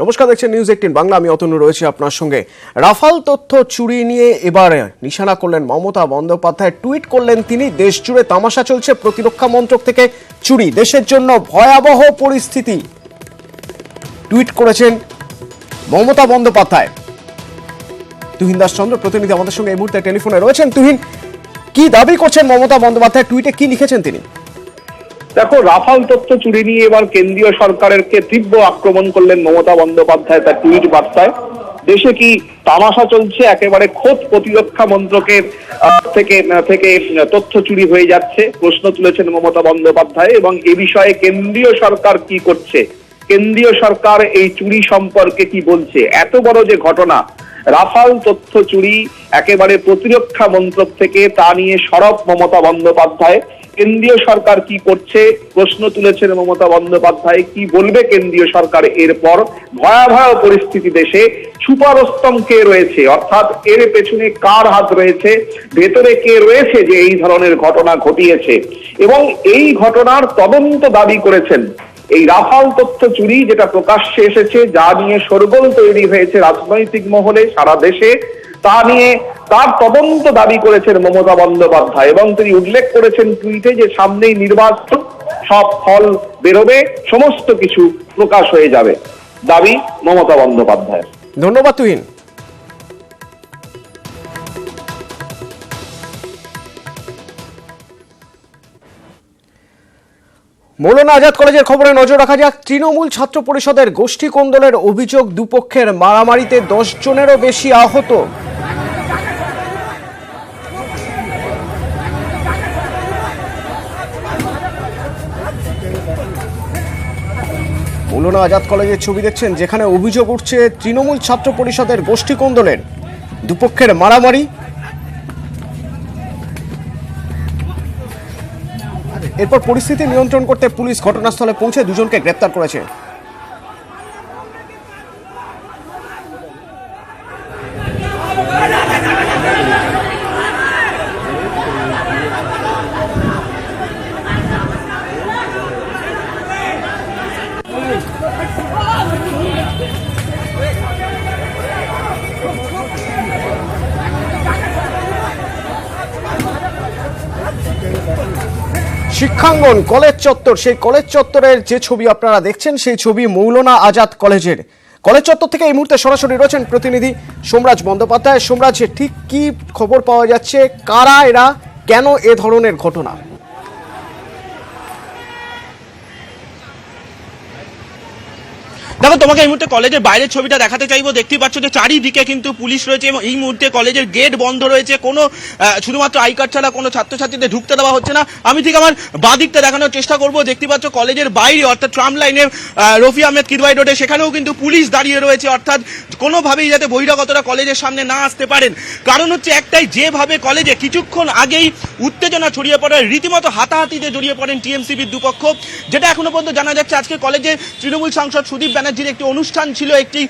নমস্কার, দেখছেন নিউজ 18 বাংলা। আমি অতনু রয়েছে আপনার সঙ্গে। রাফাল তথ্য চুরি নিয়ে এবার নিশানা করলেন মমতা বন্দ্যোপাধ্যায়। টুইট করলেন তিনি, দেশ জুড়ে তামাশা চলছে, প্রতিরক্ষা মন্ত্রক থেকে চুরি, দেশের জন্য ভয়াবহ পরিস্থিতি। টুইট করেছেন মমতা বন্দ্যোপাধ্যায়। তুহিন দাস চন্দ্র প্রতিনিধি আমাদের সঙ্গে এই মুহূর্তে টেলিফোনে রয়েছেন। তুহিন, কি দাবি করছেন মমতা বন্দ্যোপাধ্যায়, টুইটে কি লিখেছেন তিনি? দেখো, রাফাল তথ্য চুরি নিয়ে এবার কেন্দ্রীয় সরকারের তীব্র আক্রমণ করলেন মমতা বন্দ্যোপাধ্যায় তার টুইট বার্তায়। দেশে কি তামাশা চলছে, একেবারে খোদ প্রতিরক্ষা মন্ত্রকের থেকে তথ্য চুরি হয়ে যাচ্ছে, প্রশ্ন তুলেছেন মমতা বন্দ্যোপাধ্যায়। এবং এ বিষয়ে কেন্দ্রীয় সরকার কি করছে, কেন্দ্রীয় সরকার এই চুরি সম্পর্কে কি বলছে। এত বড় যে ঘটনা, রাফাল তথ্য চুরি একেবারে প্রতিরক্ষা মন্ত্রক থেকে, তা নিয়ে সরব মমতা বন্দ্যোপাধ্যায়। কেন্দ্রীয় সরকার কি করছে প্রশ্ন তুলেছেন মমতা বন্দ্যোপাধ্যায়। কি বলবে কেন্দ্রীয় সরকার এরপর? ভয়াবহ পরিস্থিতি দেশে, সুপারস্তম কে রয়েছে, অর্থাৎ এর পেছনে কার হাত রয়েছে, ভেতরে কে রয়েছে যে এই ধরনের ঘটনা ঘটিয়েছে। এবং এই ঘটনার তদন্ত দাবি করেছেন। এই রাফাল তথ্য চুরি যেটা প্রকাশ্যে এসেছে, যা নিয়ে শোরগোল তৈরি হয়েছে রাজনৈতিক মহলে সারা দেশে, তা নিয়ে তার তদন্ত দাবি করেছেন মমতা বন্দ্যোপাধ্যায়। এবং তিনি উল্লেখ করেছেন টুইটে যে সামনেই নির্বাচন, সব ফল বেরোবে, সমস্ত কিছু প্রকাশ হয়ে যাবে, দাবি মমতা বন্দ্যোপাধ্যায়। ধন্যবাদ তুহিন। মৌলানা আজাদ কলেজের খবরে নজর রাখা যাক। তৃণমূল ছাত্র পরিষদের গোষ্ঠী কোন্দলের অভিযোগ, দুপক্ষের মারামারিতে 10 জনেরও বেশি আহত। মৌলানা আজাদ কলেজের ছবি দেখছেন, যেখানে অভিযোগ উঠছে তৃণমূল ছাত্র পরিষদের গোষ্ঠী কোন্দলের, দুপক্ষের মারামারি। এরপর পরিস্থিতি নিয়ন্ত্রণ করতে পুলিশ ঘটনাস্থলে পৌঁছে দুজনকে গ্রেপ্তার করেছে। শিক্ষাঙ্গন, কলেজ চত্বর, সেই কলেজ চত্বরের যে ছবি আপনারা দেখছেন, সেই ছবি মৌলানা আজাদ কলেজের। কলেজ চত্বর থেকে এই মুহূর্তে সরাসরি রয়েছেন প্রতিনিধি সোমরাজ বন্দ্যোপাধ্যায়। সোমরাজ, ঠিক কি খবর পাওয়া যাচ্ছে, কারা এরা, কেন এ ধরনের ঘটনা? দেখো, তোমাকে এই মুহূর্তে কলেজের বাইরের ছবিটা দেখাতে চাইবো। দেখতেই পাচ্ছ যে চারিদিকে কিন্তু পুলিশ রয়েছে এবং এই মুহূর্তে কলেজের গেট বন্ধ রয়েছে। কোনো শুধুমাত্র আই কার্ড ছাড়া কোনো ছাত্রছাত্রীদের ঢুকতে দেওয়া হচ্ছে না। আমি ঠিক আমার বাঁ দিকটা দেখানোর চেষ্টা করবো। দেখতে পাচ্ছ কলেজের বাইরে, অর্থাৎ ট্রাম লাইনে রফি আহমেদ কিদওয়াই রোডে, সেখানেও কিন্তু পুলিশ দাঁড়িয়ে রয়েছে, অর্থাৎ কোনোভাবেই যাতে বহিরাগতরা কলেজের সামনে না আসতে পারেন। কারণ হচ্ছে একটাই, যেভাবে কলেজে কিছুক্ষণ আগেই উত্তেজনা ছড়িয়ে পড়ে, রীতিমতো হাতাহাতিতে জড়িয়ে পড়েন টিএমসিবির দুপক্ষ। যেটা এখনো পর্যন্ত জানা যাচ্ছে, আজকে কলেজে তৃণমূল সাংসদ সুদীপ ব্যানার্জির একটি অনুষ্ঠান ছিল, একটি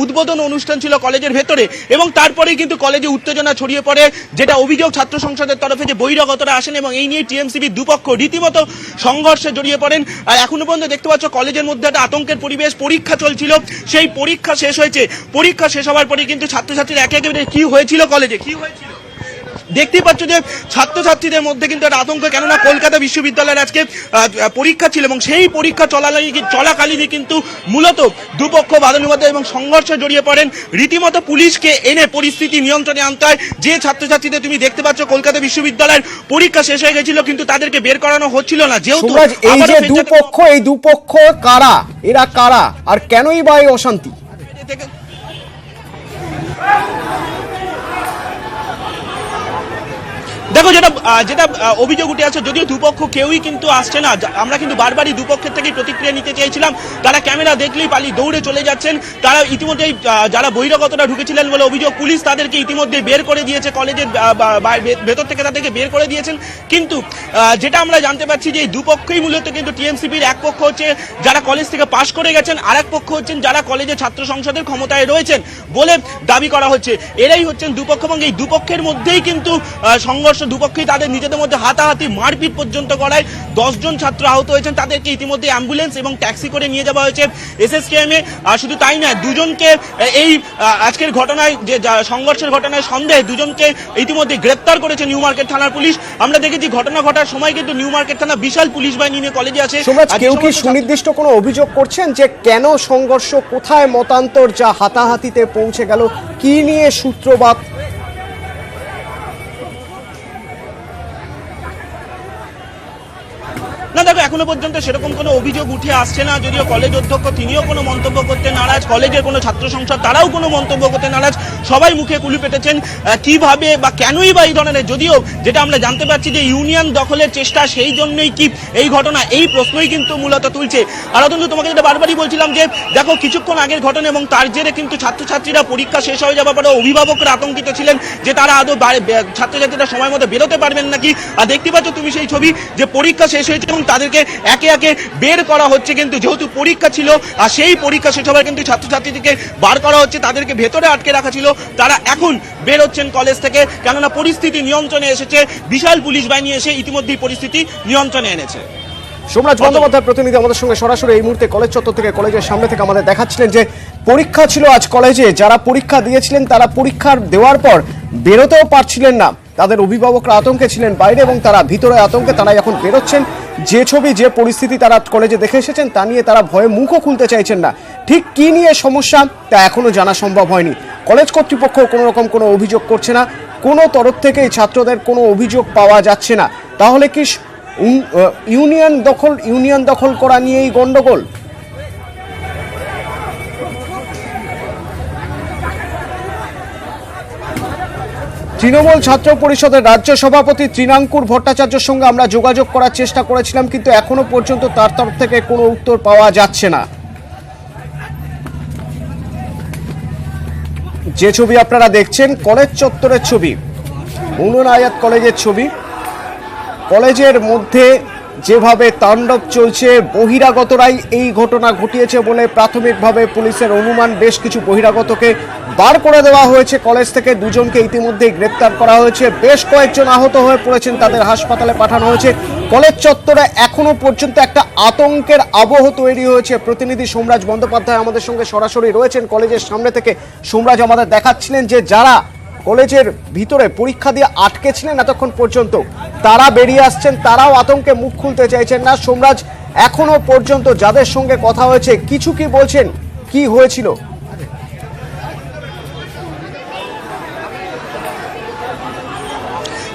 উদ্বোধন অনুষ্ঠান ছিল কলেজের ভেতরে, এবং তারপরেই কিন্তু কলেজে উত্তেজনা ছড়িয়ে পড়ে। যেটা অভিযোগ ছাত্র সংসদের তরফে, যে বহিরাগতরা আসেন এবং এই নিয়ে টিএমসিবির দুপক্ষ রীতিমতো সংঘর্ষে জড়িয়ে পড়েন। আর এখনো পর্যন্ত দেখতে পাচ্ছ কলেজের মধ্যে একটা আতঙ্কের পরিবেশ। পরীক্ষা চলছিল, সেই পরীক্ষা শেষ হয়েছে। পরীক্ষা শেষ হওয়ার পরে কিন্তু ছাত্রছাত্রীরা একে একে কি হয়েছিল কলেজে, কি হয়েছিল দেখতেই পাচ্ছ যে ছাত্রছাত্রীদের মধ্যে কিন্তু একটা আতঙ্ক। কেননা কলকাতা বিশ্ববিদ্যালয়ের আজকে পরীক্ষা ছিল এবং সেই পরীক্ষা চলাকালীনই কিন্তু মূলত দুপক্ষ বাদানুবাদ এবং সংঘর্ষে জড়িয়ে পড়েন। রীতিমতো পুলিশকে এনে পরিস্থিতি নিয়ন্ত্রণে আনতে হয়। যে ছাত্রছাত্রীদের তুমি দেখতে পাচ্ছ কলকাতা বিশ্ববিদ্যালয়ের পরীক্ষা শেষ হয়ে গেছিল, কিন্তু তাদেরকে বের করানো হচ্ছিল না। যেহেতু এই দুপক্ষ কারা, এরা কারা, আর কেনই বা এই অশান্তি? দেখো, যেটা অভিযোগ উঠে আছে, যদিও দুপক্ষ কেউই কিন্তু আসছে না। আমরা কিন্তু বারবারই দুপক্ষের থেকে প্রতিক্রিয়া নিতে চেয়েছিলাম। তারা ক্যামেরা দেখলেই পালিয়ে দৌড়ে চলে যাচ্ছেন। তারা ইতিমধ্যেই যারা বহিরাগতরা ঢুকেছিলেন বলে অভিযোগ, পুলিশ তাদেরকে ইতিমধ্যে বের করে দিয়েছে, কলেজের ভেতর থেকে তাদেরকে বের করে দিয়েছেন। কিন্তু যেটা আমরা জানতে পারছি যে এই দুপক্ষই মূলত কিন্তু টিএমসিপির এক পক্ষ হচ্ছে যারা কলেজ থেকে পাশ করে গেছেন, আর এক পক্ষ হচ্ছেন যারা কলেজে ছাত্র সংসদের ক্ষমতায় রয়েছেন বলে দাবি করা হচ্ছে। এরাই হচ্ছেন দুপক্ষ এবং এই দুপক্ষের মধ্যেই কিন্তু সংঘর্ষ দুপক্ষেই তাদের নিজেদের মধ্যে হাতাহাতি মারপিট পর্যন্ত করায় 10 জন ছাত্র আহত হয়েছেন। তাদেরকে ইতিমধ্যে অ্যাম্বুলেন্স এবং ট্যাক্সি করে নিয়ে যাওয়া হয়েছে এসএসকেএম এ। আর শুধু তাই নয়, দুজনকে এই আজকের ঘটনায় যে সংঘর্ষের ঘটনায় সন্দেহে দুজনকে ইতিমধ্যে গ্রেপ্তার করেছে নিউ মার্কেট থানার পুলিশ। আমরা দেখেছি ঘটনা ঘটার সময় কিন্তু নিউ মার্কেট থানা বিশাল পুলিশ বাহিনী নিয়ে কলেজে আছে। কেউ কি সুনির্দিষ্ট কোনো অভিযোগ করছেন যে কেন সংঘর্ষ, কোথায় মতান্তর, যা হাতাহাতিতে পৌঁছে গেল, কি নিয়ে সূত্রপাত? না দেখো, এখনো পর্যন্ত সেরকম কোনো অভিযোগ উঠে আসছে না। যদিও কলেজ অধ্যক্ষ তিনিও কোনো মন্তব্য করতে নারাজ, কলেজের কোনো ছাত্র সংসদ তারাও কোনো মন্তব্য করতে নারাজ। সবাই মুখে কুলু পেটেছেন কিভাবে বা কেনই বা এই ধরনের, যদিও যেটা আমরা জানতে পারছি যে ইউনিয়ন দখলের চেষ্টা, সেই জন্যই কি এই ঘটনা, এই প্রশ্নই কিন্তু মূলত তুলছে। আর অতন্ত তোমাকে যেটা বারবারই বলছিলাম যে দেখো কিছুক্ষণ আগের ঘটনা এবং তার জেরে কিন্তু ছাত্রছাত্রীরা পরীক্ষা শেষ হয়ে যাওয়ার পরে অভিভাবকরা আতঙ্কিত ছিলেন যে তারা আদৌ ছাত্রছাত্রীরা সময় মতো বেরোতে পারবেন নাকি। আর দেখতে পাচ্ছ তুমি সেই ছবি যে পরীক্ষা শেষ হয়েছে এবং তাদেরকে একে একে বের করা হচ্ছে। কিন্তু যেহেতু পরীক্ষা ছিল আর সেই পরীক্ষা শেষ হওয়ার কিন্তু ছাত্রছাত্রীদেরকে বার করা হচ্ছে, তাদেরকে ভেতরে আটকে রাখা ছিল, তারা এখন বের হচ্ছেন কলেজ থেকে, কেননা পরিস্থিতি নিয়ন্ত্রণে এসেছে। বিশাল পুলিশ বাহিনী এসে ইতিমধ্যেই পরিস্থিতি নিয়ন্ত্রণে এনেছে। সোমরাজ বন্দ্যোপাধ্যায় প্রতিনিধি আমাদের সঙ্গে সরাসরি এই মুহূর্তে কলেজ চত্বর থেকে, কলেজের সামনে থেকে আমাদের দেখাচ্ছিলেন যে পরীক্ষা ছিল আজ কলেজে, যারা পরীক্ষা দিয়েছিলেন তারা পরীক্ষার দেওয়ার পর বেরোতেও পারছিলেন না, তাদের অভিভাবকরা আতঙ্কে ছিলেন বাইরে এবং তারা ভিতরে আতঙ্কে, তারা এখন বেরোচ্ছেন। যে ছবি, যে পরিস্থিতি তারা কলেজে দেখে এসেছেন তা নিয়ে তারা ভয়ে মুখও খুলতে চাইছেন না। ঠিক কি নিয়ে সমস্যা তা এখনো জানা সম্ভব হয়নি। কলেজ কর্তৃপক্ষ কোনো রকম কোনো অভিযোগ করছে না, কোনো তরফ থেকেই ছাত্রদের কোনো অভিযোগ পাওয়া যাচ্ছে না। তাহলে কি ইউনিয়ন দখল করা নিয়েই গন্ডগোল? তৃণমূল ছাত্র পরিষদের রাজ্য সভাপতি তৃণাঙ্কুর ভট্টাচার্যের সঙ্গে আমরা যোগাযোগ করার চেষ্টা করেছিলাম, কিন্তু এখনো পর্যন্ত তার তরফ থেকে কোনো উত্তর পাওয়া যাচ্ছে না। যে ছবি আপনারা দেখছেন কলেজ চত্বরের ছবি, মুনুনায়াত কলেজের ছবি। কলেজের মধ্যে যেভাবে তাণ্ডব চলছে, বহিরাগতরাই এই ঘটনা ঘটিয়েছে বলে প্রাথমিকভাবে পুলিশের অনুমান। বেশ কিছু বহিরাগতকে বার করে দেওয়া হয়েছে কলেজ থেকে, দুজনকে ইতিমধ্যেই গ্রেপ্তার করা হয়েছে, বেশ কয়েকজন আহত হয়ে পড়েছেন, তাদের হাসপাতালে পাঠানো হয়েছে। কলেজ চত্বরে এখনো পর্যন্ত একটা আতঙ্কের আবহ তৈরি হয়েছে। প্রতিনিধি সোমরাজ বন্দ্যোপাধ্যায় আমাদের সঙ্গে সরাসরি রয়েছেন কলেজের সামনে থেকে। সোমরাজ আমাদের দেখাচ্ছিলেন যে যারা কলেজের ভিতরে পরীক্ষা দিয়ে আটকে ছিলেন এতক্ষণ পর্যন্ত, তারা বেরিয়ে আসছেন, তারাও আতঙ্কে মুখ খুলতে চাইছেন না। সোমরাজ, এখনো পর্যন্ত যাদের সঙ্গে কথা হয়েছে কিছু কি বলছেন, কি হয়েছিল?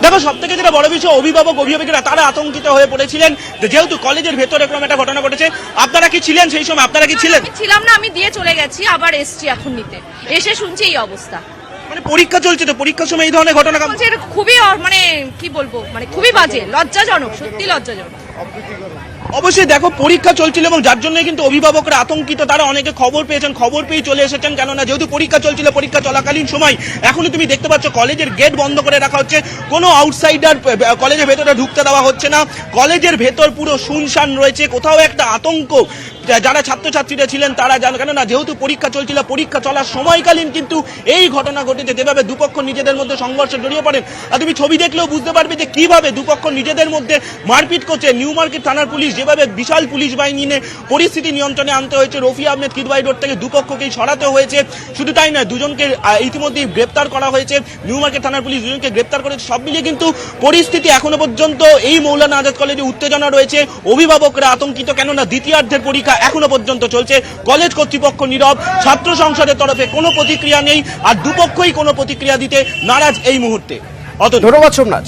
দেখো সব থেকে যেটা বড় বিষয়, অভিভাবকেরা তারা আতঙ্কিত হয়ে পড়েছিলেন যেহেতু কলেজের ভেতরে এরকম একটা ঘটনা ঘটেছে। আপনারা কি ছিলেন সেই সময়? আপনারা কি ছিলেন? আমি ছিলাম না, আমি দিয়ে চলে গেছি, আবার এসছি এখন নিতে, এসে শুনছি এই অবস্থা। মানে পরীক্ষা চলছে, তো পরীক্ষার সময় এই ধরনের ঘটনা এটা খুবই মানে কি বলবো, মানে খুবই বাজে, লজ্জাজনক, সত্যি লজ্জাজনক। অবশ্যই দেখো পরীক্ষা চলছিল এবং যার জন্য কিন্তু অভিভাবকরা আতঙ্কিত, তারা অনেকে খবর পেয়েছেন, খবর পেয়ে চলে এসেছেন, কেননা যেহেতু পরীক্ষা চলছিল, পরীক্ষা চলাকালীন সময় এখনো তুমি দেখতে পাচ্ছ কলেজের গেট বন্ধ করে রাখা হচ্ছে, কোনো আউটসাইডার কলেজের ভেতরে ঢুকতে দেওয়া হচ্ছে না, কলেজের ভেতর পুরো শুনশান রয়েছে। কোথাও একটা আতঙ্ক যারা ছাত্রছাত্রীরা ছিলেন তারা জানেন, কেননা যেহেতু পরীক্ষা চলছিল, পরীক্ষা চলার সময়কালীন কিন্তু এই ঘটনা ঘটেছে, যেভাবে দুপক্ষ নিজেদের মধ্যে সংঘর্ষে জড়িয়ে পড়েন। আর তুমি ছবি দেখলেও বুঝতে পারবে যে কিভাবে দুপক্ষ নিজেদের মধ্যে মারপিট করছে। নিউ মার্কেট থানার পুলিশ যেভাবে বিশাল পুলিশ বাহিনী নিয়ে পরিস্থিতি নিয়ন্ত্রণে আনতে হয়েছে, রফি আহমেদ কিদওয়াই রোড থেকে দুপক্ষকেই সরাতে হয়েছে। শুধু তাই নয়, দুজনকে ইতিমধ্যেই গ্রেপ্তার করা হয়েছে, নিউ মার্কেট থানার পুলিশ দুজনকে গ্রেপ্তার করেছে। সব মিলিয়ে কিন্তু পরিস্থিতি এখনো পর্যন্ত এই মৌলানা আজাদ কলেজে উত্তেজনা রয়েছে, অভিভাবকরা আতঙ্কিত, কেননা দ্বিতীয়ার্ধের পরীক্ষা এখনো পর্যন্ত চলছে। কলেজ কর্তৃপক্ষ নীরব, ছাত্র সংসদের তরফে কোনো প্রতিক্রিয়া নেই, আর দুপক্ষই কোনো প্রতিক্রিয়া দিতে নারাজ এই মুহূর্তে। ধন্যবাদ সোমরাজ।